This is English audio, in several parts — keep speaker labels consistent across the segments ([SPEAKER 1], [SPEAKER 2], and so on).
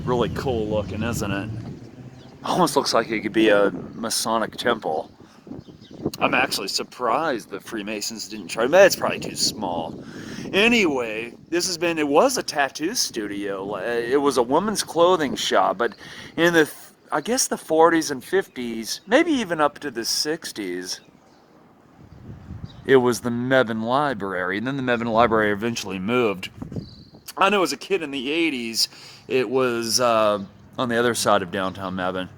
[SPEAKER 1] Really cool looking, isn't it? Almost looks like it could be a Masonic temple. I'm actually surprised the Freemasons didn't try. But it's probably too small. Anyway, it was a tattoo studio. It was a woman's clothing shop, but in I guess the 40s and 50s, maybe even up to the 60s, it was the Mebane Library. And then the Mebane Library eventually moved. I know as a kid in the 80s, it was on the other side of downtown Mebane.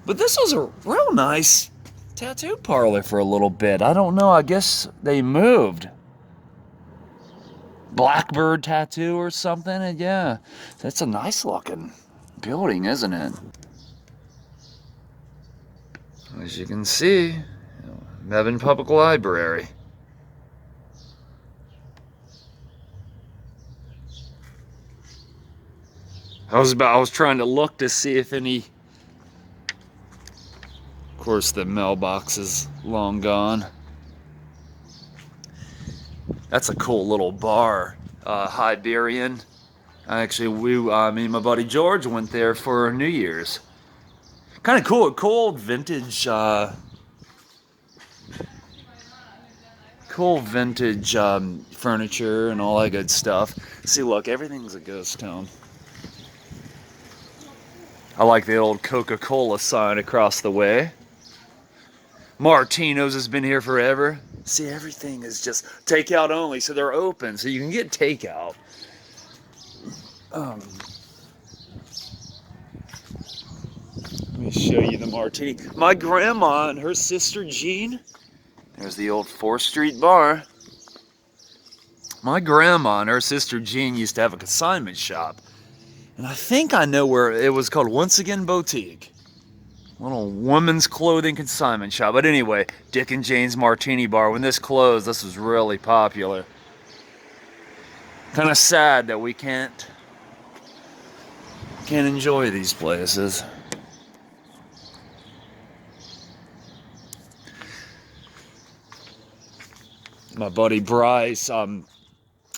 [SPEAKER 1] But this was a real nice tattoo parlor for a little bit. I don't know, I guess they moved. Blackbird tattoo or something, and yeah, that's a nice looking building, isn't it? As you can see, Mebane Public Library. I was trying to look to see if any. Of course, the mailbox is long gone. That's a cool little bar, Hiberian. Actually, me and my buddy George went there for New Year's. Kind of cool vintage, furniture and all that good stuff. See, look, everything's a ghost town. I like the old Coca-Cola sign across the way. Martino's has been here forever. See, everything is just takeout only, so they're open, so you can get takeout. Let me show you the martini. My grandma and her sister Jean. There's the old 4th Street bar. My grandma and her sister Jean used to have a consignment shop. And I think I know where it was called Once Again Boutique. Little women's clothing consignment shop. But anyway, Dick and Jane's Martini Bar. When this closed, this was really popular. Kind of sad that we can't enjoy these places. My buddy Bryce,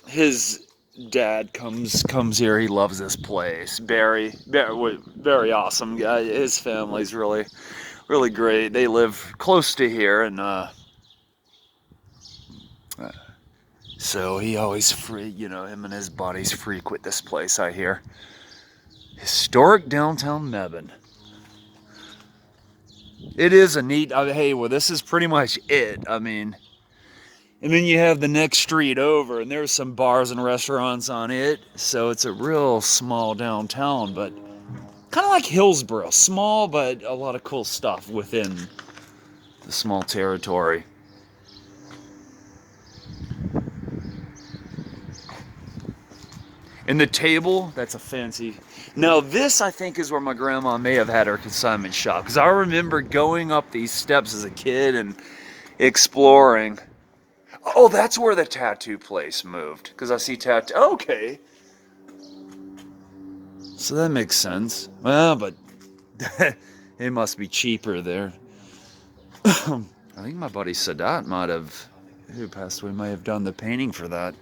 [SPEAKER 1] his dad comes here. He loves this place. Barry, very awesome guy. His family's really great. They live close to here, and so he always him and his buddies frequent this place. I hear. Historic downtown Mebane. It is a neat. Hey, well, this is pretty much it. I mean. And then you have the next street over, and there's some bars and restaurants on it. So it's a real small downtown, but kind of like Hillsborough. Small, but a lot of cool stuff within the small territory. And the table, that's a fancy. Now this, I think, is where my grandma may have had her consignment shop. Because I remember going up these steps as a kid and exploring. Oh, that's where the tattoo place moved. Because I see tattoo. Okay. So that makes sense. Well, but it must be cheaper there. I think my buddy Sedat who passed away, might have done the painting for that.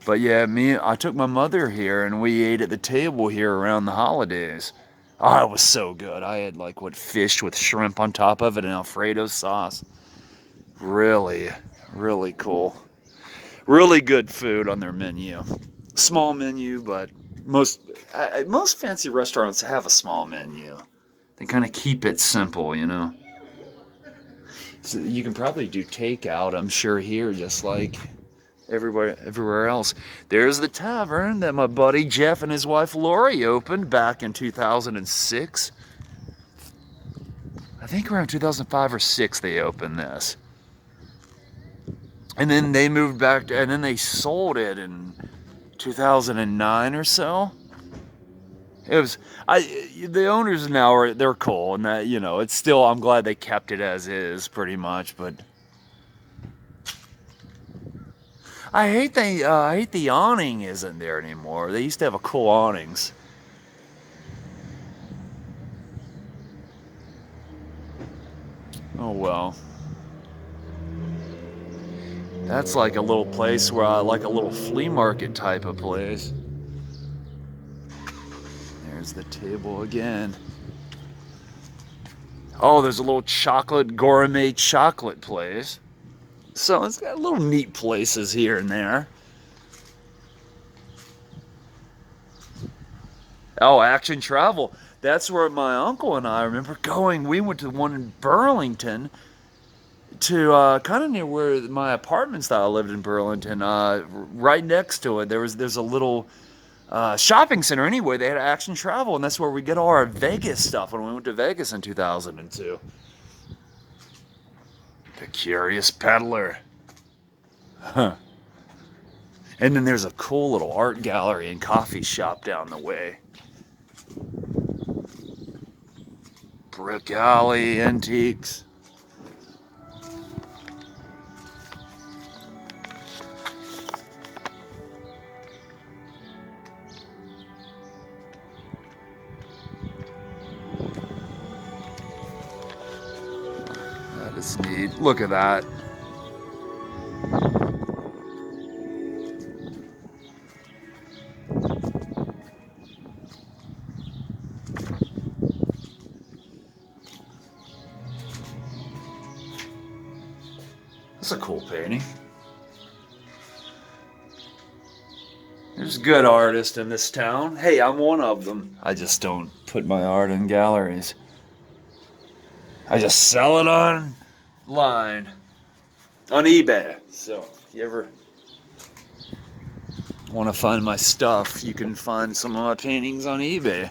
[SPEAKER 1] But yeah, I took my mother here and we ate at the table here around the holidays. Oh, it was so good. I had fish with shrimp on top of it and Alfredo sauce. Really cool. Really good food on their menu. Small menu, but most fancy restaurants have a small menu. They kind of keep it simple, you know. So you can probably do takeout, I'm sure, here, just like everywhere else. There's the tavern that my buddy Jeff and his wife Lori opened back in 2006. I think around 2005 or 6 they opened this. And then they moved back, and then they sold it in 2009 or so. The owners now they're cool, and that, it's still, I'm glad they kept it as is pretty much, but I hate the awning isn't there anymore. They used to have a cool awnings. Oh well. That's like a little place where I like a little flea market type of place. There's the table again. Oh, there's a little chocolate, gourmet chocolate place. So it's got little neat places here and there. Oh, Action Travel. That's where my uncle and I remember going. We went to one in Burlington, to kind of near where my apartment style lived in Burlington. Right next to it, there's a little shopping center. Anyway, they had Action Travel, and that's where we get all our Vegas stuff when we went to Vegas in 2002. The Curious Peddler. Huh. And then there's a cool little art gallery and coffee shop down the way. Brick Alley Antiques. That is neat. Look at that. That's a cool painting. There's good artists in this town. Hey, I'm one of them. I just don't put my art in galleries. I just sell it online. On eBay. So, if you ever want to find my stuff, you can find some of my paintings on eBay.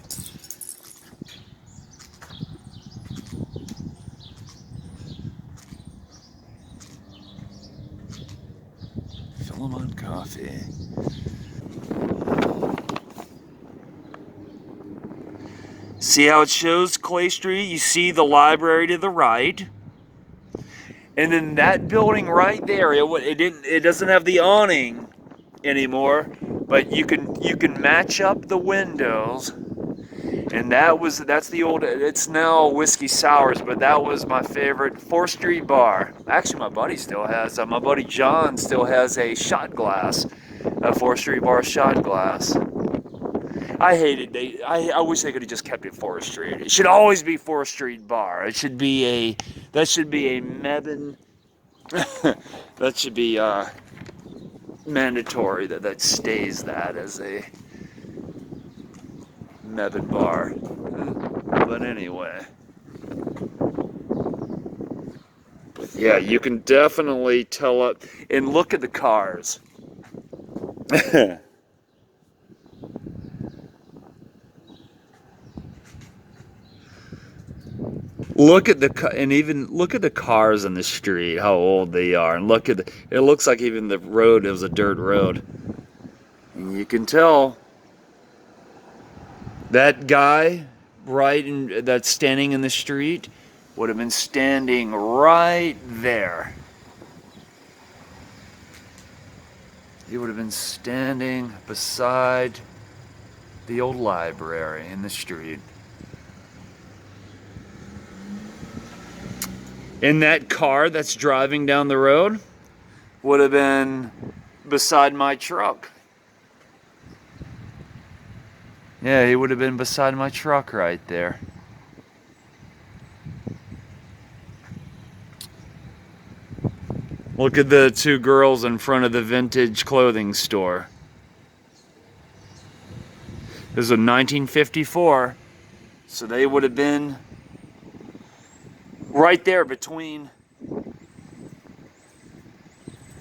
[SPEAKER 1] Philemon Coffee. See how it shows Clay Street? You see the library to the right. And then that building right there, it doesn't have the awning anymore, but you can match up the windows. And that's the old, it's now Whiskey Sours, but that was my favorite 4th Street bar. Actually, my buddy still has, my buddy John still has a shot glass, a 4th Street bar shot glass. I hated I wish they could have just kept it 4th Street. It should always be 4th Street bar. That should be a Mebane. That should be mandatory that stays that as a Mebane bar. But anyway. Yeah, you can definitely tell up and look at the cars. Look at the cars in the street, how old they are, and it looks like even the road, it was a dirt road. And you can tell that guy that's standing in the street would have been standing right there. He would have been standing beside the old library in the street. And that car that's driving down the road would have been beside my truck. Yeah, he would have been beside my truck right there. Look at the two girls in front of the vintage clothing store. This is a 1954, so they would have been right there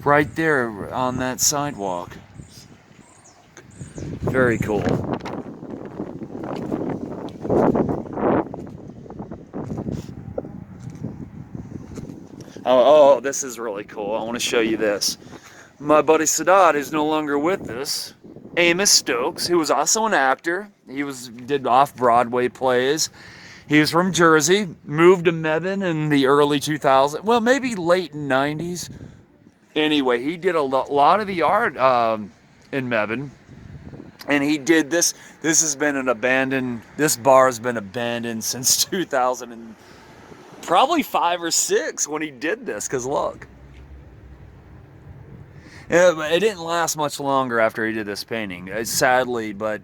[SPEAKER 1] right there on that sidewalk. Very cool. Oh, this is really cool. I want to show you this. My buddy Sedat is no longer with us. Amos Stokes, who was also an actor. He did off-Broadway plays. He was from Jersey, moved to Mebane in the early 2000s, well, maybe late 90s. Anyway, he did a lot of the art in Mebane, and he did this. This bar has been abandoned since 2000 and probably 5 or 6 when he did this, because look. Yeah, it didn't last much longer after he did this painting, sadly. But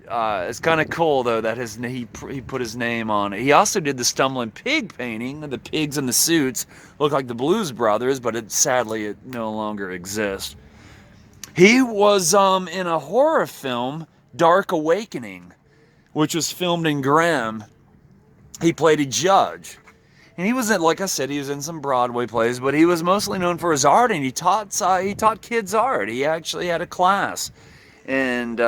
[SPEAKER 1] it's kind of cool though that he put his name on it. He also did the Stumbling Pig painting. The pigs in the suits look like the Blues Brothers, but sadly it no longer exists. He was in a horror film, Dark Awakening, which was filmed in Graham. He played a judge. And he was in, like I said, he was in some Broadway plays, but he was mostly known for his art, and he taught kids art. He actually had a class, and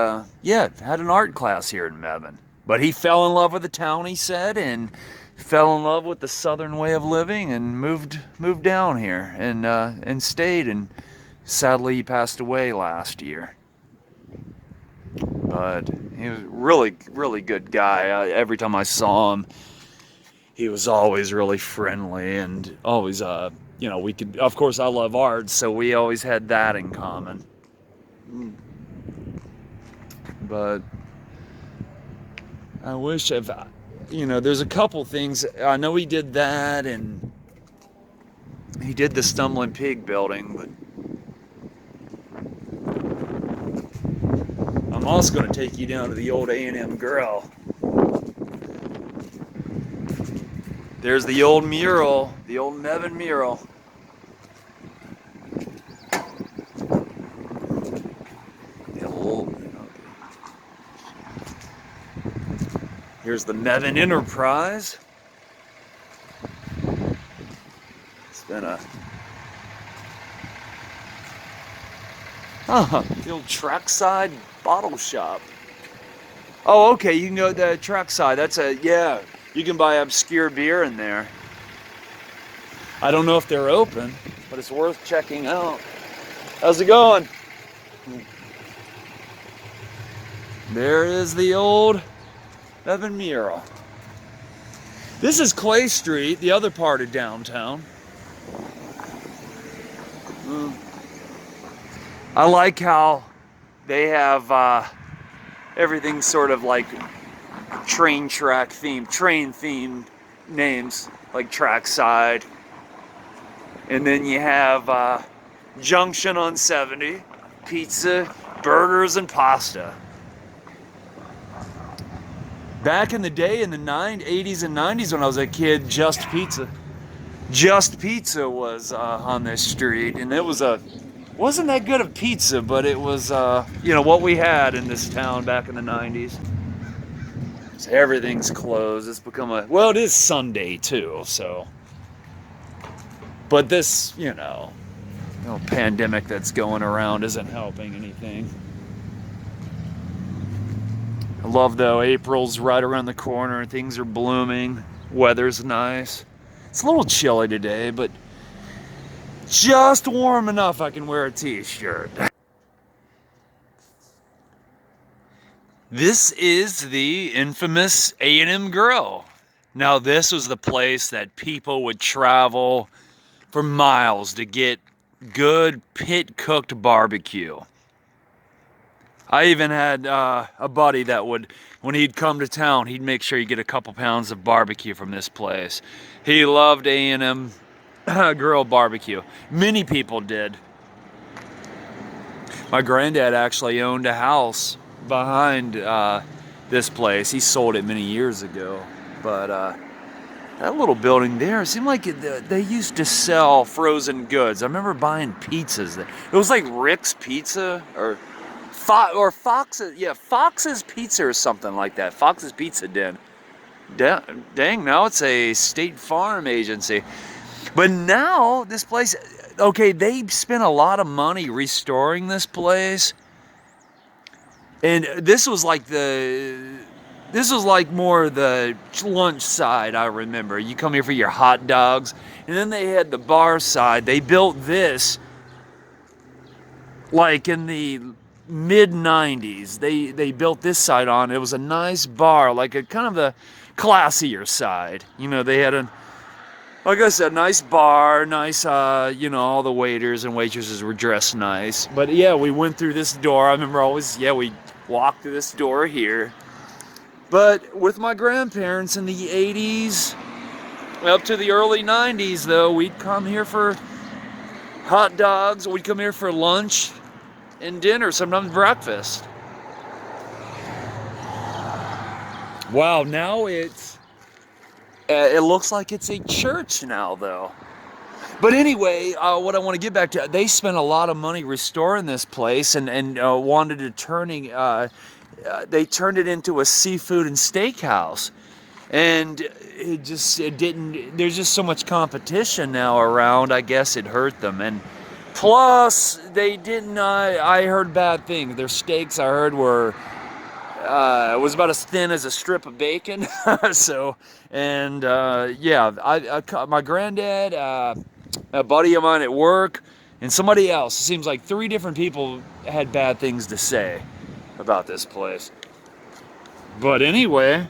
[SPEAKER 1] yeah, had an art class here in Mebane. But he fell in love with the town, he said, and fell in love with the southern way of living, and moved down here, and stayed. And sadly, he passed away last year. But he was really good guy. Every time I saw him, he was always really friendly and always, you know, we could, of course, I love art, so we always had that in common. But I wish if, you know, there's a couple things. I know he did that, and he did the Stumbling Pig building, but I'm also going to take you down to the old M&M Grill. There's the old mural, the old Mebane mural. Here's the Mebane Enterprise. It's been the old trackside bottle shop. Oh, okay, you can go to the trackside. Yeah, you can buy obscure beer in there. I don't know if they're open, but it's worth checking out. How's it going? There is the old Mebane mural. This is Clay Street, the other part of downtown. I like how they have everything sort of like train themed names, like Trackside. And then you have Junction on 70, pizza, burgers, and pasta. Back in the day, in the 80s and 90s when I was a kid, Just Pizza was on this street, and it wasn't that good of pizza, but it was, you know, what we had in this town back in the 90s. So everything's closed. It's become well, it is Sunday too, so. But this, you know, pandemic that's going around isn't helping anything. I love though, April's right around the corner, things are blooming, weather's nice. It's a little chilly today, but just warm enough I can wear a t-shirt. This is the infamous M&M Grill. Now this was the place that people would travel for miles to get good pit-cooked barbecue. I even had a buddy that would, when he'd come to town, he'd make sure he'd get a couple pounds of barbecue from this place. He loved M&M Grill barbecue. Many people did. My granddad actually owned a house behind this place. He sold it many years ago. But that little building there, it seemed like they used to sell frozen goods. I remember buying pizzas there. It was like Rick's Pizza or Fox's, yeah, Fox's Pizza or something like that. Fox's Pizza Den. Dang, now it's a State Farm agency. But now this place, okay, they spent a lot of money restoring this place. And this was like more the lunch side, I remember. You come here for your hot dogs. And then they had the bar side. They built this like in the mid-90s. They built this side on. It was a nice bar, like a kind of the classier side. You know, they had like I said, nice bar, nice, you know, all the waiters and waitresses were dressed nice. But yeah, we went through this door. I remember we walked through this door here. But with my grandparents in the 80s, up to the early 90s though, we'd come here for hot dogs, we'd come here for lunch. and dinner, sometimes breakfast. Wow, now it looks like it's a church now, though. But anyway, what I want to get back to, they spent a lot of money restoring this place and wanted to they turned it into a seafood and steakhouse. And it didn't, there's just so much competition now around, I guess it hurt them. And plus, they didn't, I heard bad things. Their steaks, I heard, were, it was about as thin as a strip of bacon. So, and yeah, my granddad, a buddy of mine at work, and somebody else, it seems like 3 different people had bad things to say about this place. But anyway,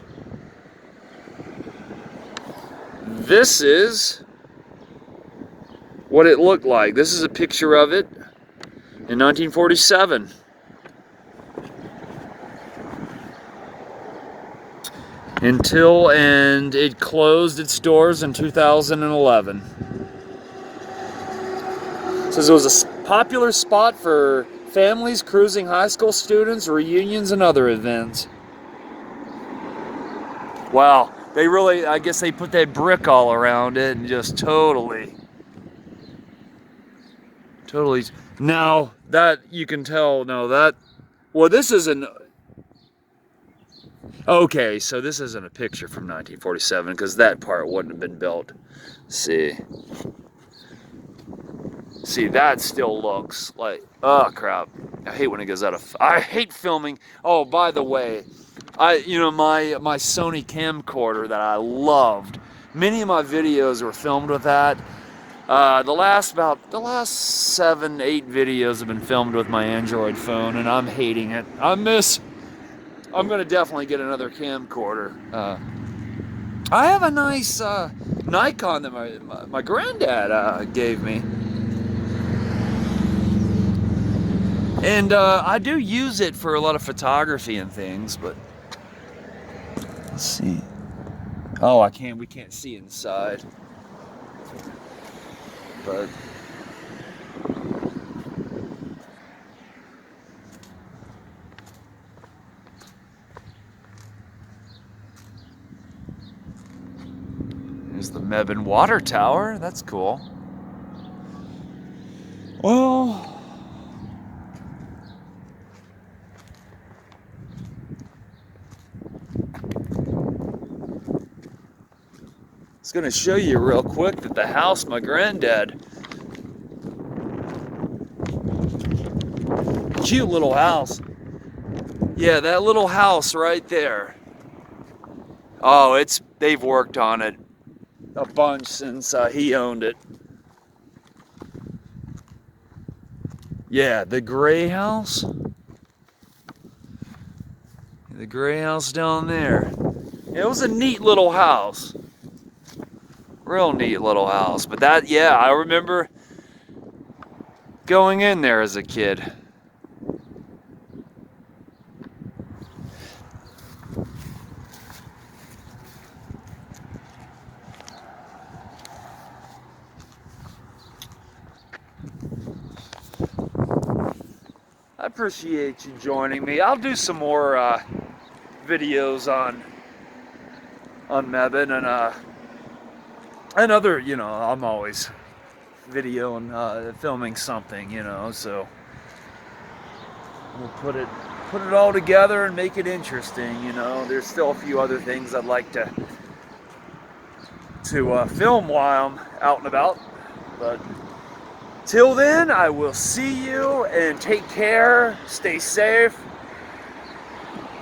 [SPEAKER 1] this is what it looked like. This is a picture of it in 1947. And it closed its doors in 2011. It says it was a popular spot for families, cruising high school students, reunions, and other events. Wow, they really, I guess they put that brick all around it and just totally. Now, that, you can tell, well, this isn't, okay, so this isn't a picture from 1947, because that part wouldn't have been built. See, that still looks like, oh crap, I hate when it goes out of, I hate filming. Oh, by the way, my Sony camcorder that I loved, many of my videos were filmed with that. The last 7-8 videos have been filmed with my Android phone, and I'm hating it. I'm gonna definitely get another camcorder. I have a nice Nikon that my granddad gave me, and I do use it for a lot of photography and things. But let's see. Oh, we can't see inside. But there's the Mebane water tower. That's cool. Well, I was going to show you real quick that the house my granddad, cute little house. Yeah, that little house right there. Oh, they've worked on it a bunch since he owned it. Yeah, the gray house. The gray house down there. It was a neat little house. Real neat little house. But that, yeah, I remember going in there as a kid. I appreciate you joining me. I'll do some more videos on Mebane and other, I'm always videoing, filming something, so we'll put it all together and make it interesting, There's still a few other things I'd like to film while I'm out and about, but till then, I will see you, and take care, stay safe,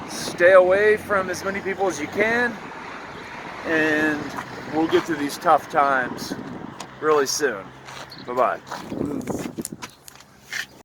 [SPEAKER 1] stay away from as many people as you can, and we'll get through these tough times really soon. Bye-bye.